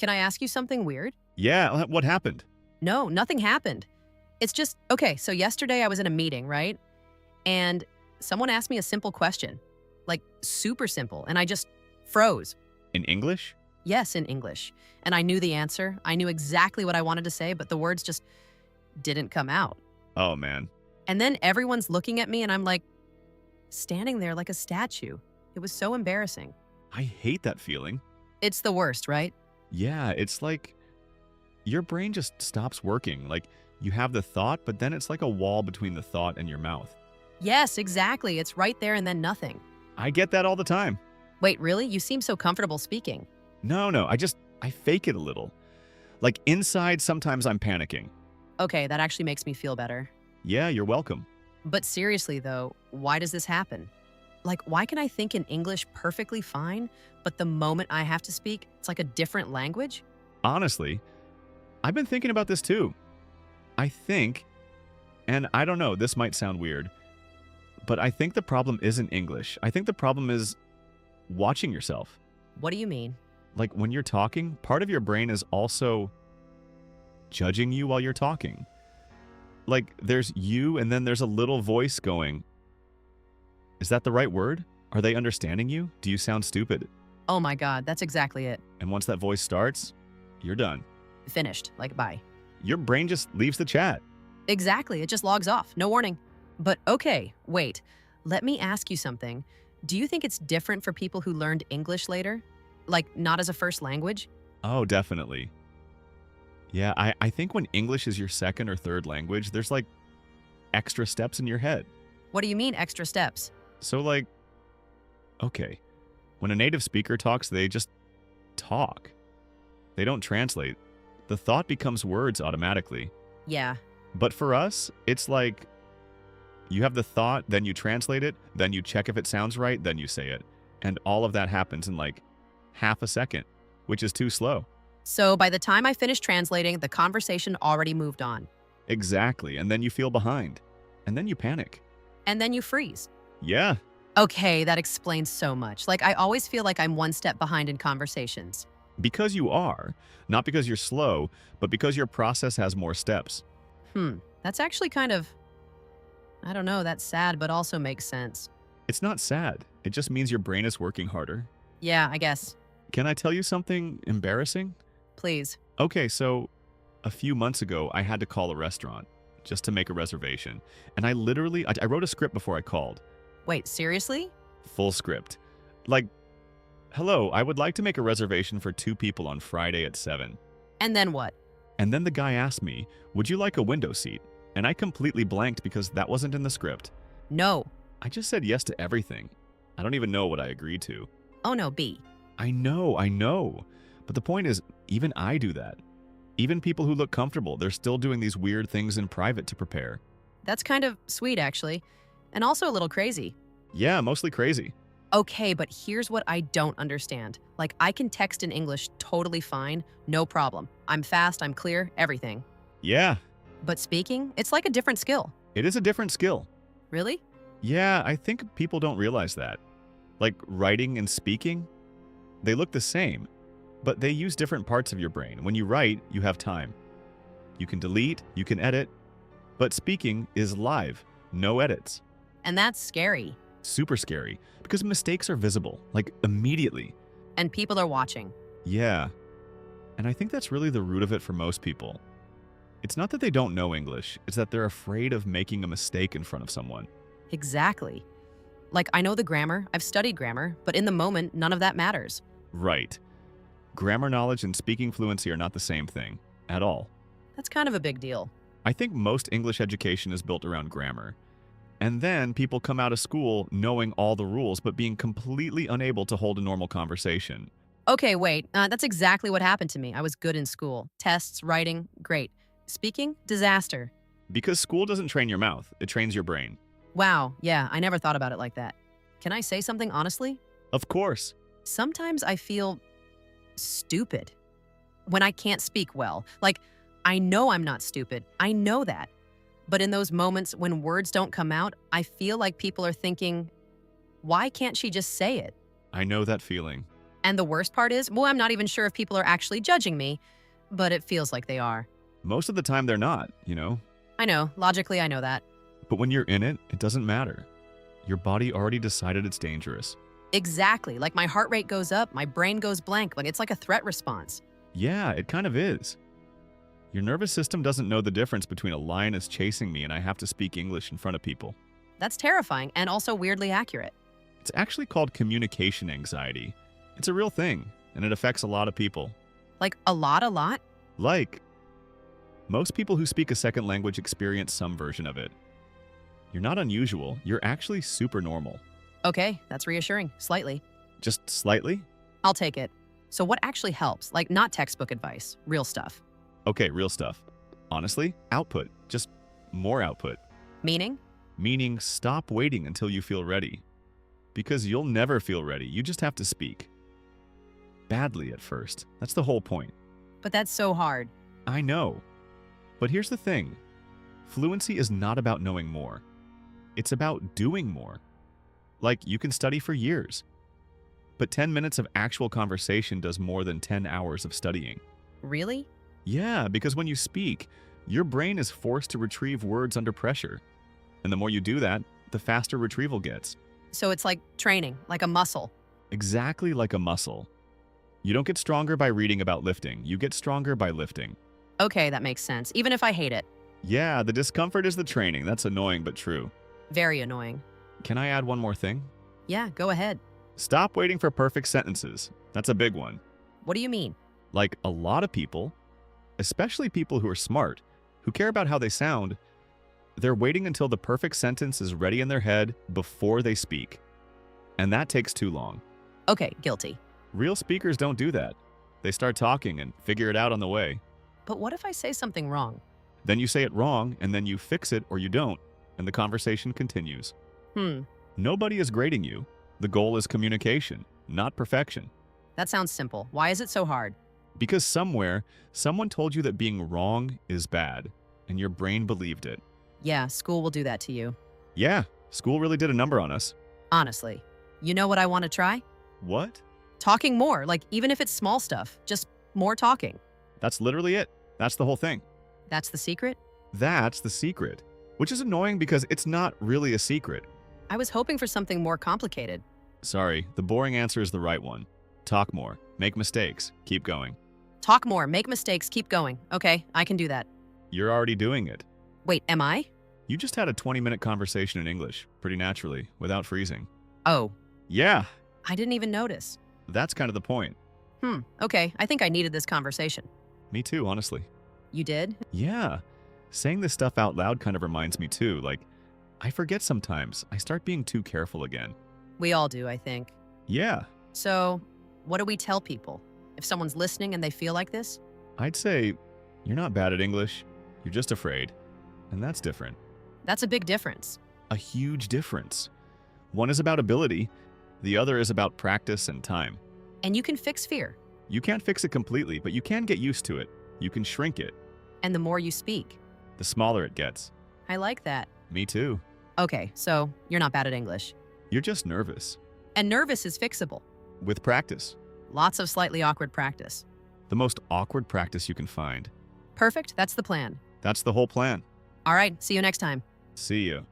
Can I ask you something weird? Yeah, what happened? No, nothing happened. It's just, okay, so yesterday I was in a meeting, right? And someone asked me a simple question, like super simple, and I just froze. In English? Yes, in English. And I knew the answer. I knew exactly what I wanted to say, but the words just didn't come out. Oh, man. And then everyone's looking at me and I'm like standing there like a statue. It was so embarrassing. I hate that feeling. It's the worst, right? Yeah, it's like your brain just stops working. Like you have the thought, but then it's like a wall between the thought and your mouth. Yes, exactly. It's right there and then nothing. I get that all the time. Wait, really? You seem so comfortable speaking. No, I fake it a little. Like inside, sometimes I'm panicking. Okay, that actually makes me feel better. Yeah, you're welcome. But seriously though, why does this happen? Like, why can I think in English perfectly fine, but the moment I have to speak, it's like a different language? Honestly, I've been thinking about this too. I think, and I don't know, this might sound weird, but I think the problem isn't English. I think the problem is watching yourself. What do you mean? Like when you're talking, part of your brain is also judging you while you're talking. Like there's you and then there's a little voice going, is that the right word? Are they understanding you? Do you sound stupid? Oh my God, that's exactly it. And once that voice starts, you're done. Finished, like bye. Your brain just leaves the chat. Exactly, it just logs off, no warning. But okay, wait, let me ask you something. Do you think it's different for people who learned English later? Like not as a first language? Oh, definitely. Yeah, I think when English is your second or third language, there's like extra steps in your head. What do you mean extra steps? So like, okay, when a native speaker talks, they just talk. They don't translate. The thought becomes words automatically. Yeah. But for us, it's like you have the thought, then you translate it, then you check if it sounds right, then you say it. And all of that happens in like half a second, which is too slow. So by the time I finish translating, the conversation already moved on. Exactly. And then you feel behind. And then you panic. And then you freeze. Yeah. Okay, that explains so much. Like I always feel like I'm one step behind in conversations. Because you are. Not because you're slow, but because your process has more steps. That's actually kind of, I don't know, that's sad, but also makes sense. It's not sad. It just means your brain is working harder. Yeah, I guess. Can I tell you something embarrassing? Please. Okay, so a few months ago, I had to call a restaurant just to make a reservation. And I wrote a script before I called. Wait, seriously? Full script. Like, hello, I would like to make a reservation for 2 people on Friday at 7. And then what? And then the guy asked me, would you like a window seat? And I completely blanked because that wasn't in the script. No. I just said yes to everything. I don't even know what I agreed to. Oh no, B. I know. But the point is, even I do that. Even people who look comfortable, they're still doing these weird things in private to prepare. That's kind of sweet, actually. And also a little crazy. Yeah, mostly crazy. Okay, but here's what I don't understand. Like, I can text in English totally fine, no problem. I'm fast, I'm clear, everything. Yeah, But speaking, it's like a different skill. it is a different skill. Really? Yeah, I think people don't realize that. Like writing and speaking, they look the same, but they use different parts of your brain. When you write, you have time. You can delete, you can edit, but speaking is live, no edits. And that's scary. Super scary, because mistakes are visible, like immediately. And people are watching. Yeah, and I think that's really the root of it for most people. It's not that they don't know English, it's that they're afraid of making a mistake in front of someone. Exactly. Like, I know the grammar, I've studied grammar, but in the moment, none of that matters. Right. Grammar knowledge and speaking fluency are not the same thing, at all. That's kind of a big deal. I think most English education is built around grammar. And then people come out of school knowing all the rules, but being completely unable to hold a normal conversation. Okay, wait, that's exactly what happened to me. I was good in school. Tests, writing, great. Speaking, disaster. Because school doesn't train your mouth, it trains your brain. Wow, yeah, I never thought about it like that. Can I say something honestly? Of course. Sometimes I feel stupid when I can't speak well. Like, I know I'm not stupid. I know that. But in those moments when words don't come out, I feel like people are thinking, why can't she just say it? I know that feeling. And the worst part is, well, I'm not even sure if people are actually judging me, but it feels like they are. Most of the time they're not, I know, logically I know that. But when you're in it, it doesn't matter. Your body already decided it's dangerous. Exactly. Like my heart rate goes up, my brain goes blank. Like it's like a threat response. Yeah, it kind of is. Your nervous system doesn't know the difference between a lion is chasing me and I have to speak English in front of people. That's terrifying and also weirdly accurate. It's actually called communication anxiety. It's a real thing, and it affects a lot of people. Like a lot? Like, most people who speak a second language experience some version of it. You're not unusual, you're actually super normal. Okay, that's reassuring, slightly. Just slightly? I'll take it. So what actually helps? Like not textbook advice, real stuff. Okay, real stuff. Honestly, output. Just more output. Meaning? Meaning stop waiting until you feel ready. Because you'll never feel ready, you just have to speak. Badly at first. That's the whole point. But that's so hard. I know. But here's the thing. Fluency is not about knowing more. It's about doing more. Like, you can study for years. But 10 minutes of actual conversation does more than 10 hours of studying. Really? Yeah, because when you speak, your brain is forced to retrieve words under pressure. And the more you do that, the faster retrieval gets. So it's like training, like a muscle. Exactly like a muscle. You don't get stronger by reading about lifting. You get stronger by lifting. Okay, that makes sense, even if I hate it. Yeah, the discomfort is the training. That's annoying but true. Very annoying. Can I add one more thing? Yeah, go ahead. Stop waiting for perfect sentences. That's a big one. What do you mean? Like a lot of people, especially people who are smart, who care about how they sound, they're waiting until the perfect sentence is ready in their head before they speak. And that takes too long. Okay, guilty. Real speakers don't do that. They start talking and figure it out on the way. But what if I say something wrong? Then you say it wrong, and then you fix it or you don't, and the conversation continues. Nobody is grading you. The goal is communication, not perfection. That sounds simple. Why is it so hard? Because somewhere, someone told you that being wrong is bad, and your brain believed it. Yeah, school will do that to you. Yeah, school really did a number on us. Honestly. You know what I want to try? What? Talking more, like even if it's small stuff, just more talking. That's literally it. That's the whole thing. That's the secret? That's the secret. Which is annoying because it's not really a secret. I was hoping for something more complicated. Sorry, the boring answer is the right one. Talk more. Make mistakes. Keep going. Talk more, make mistakes, keep going. Okay, I can do that. You're already doing it. Wait, am I? You just had a 20-minute conversation in English, pretty naturally, without freezing. Oh, Yeah, I didn't even notice. that's kind of the point. Okay, I think I needed this conversation. Me too, honestly. You did? Yeah, saying this stuff out loud kind of reminds me too. Like, I forget sometimes. I start being too careful again. We all do, I think. Yeah, So, what do we tell people? If someone's listening and they feel like this? I'd say you're not bad at English. You're just afraid. And that's different. That's a big difference. A huge difference. One is about ability. The other is about practice and time. And you can fix fear. You can't fix it completely, but you can get used to it. You can shrink it. And the more you speak. The smaller it gets. I like that. Me too. Okay, so you're not bad at English. You're just nervous. And nervous is fixable. With practice. Lots of slightly awkward practice. The most awkward practice you can find. Perfect, that's the plan. That's the whole plan. All right, see you next time. See you.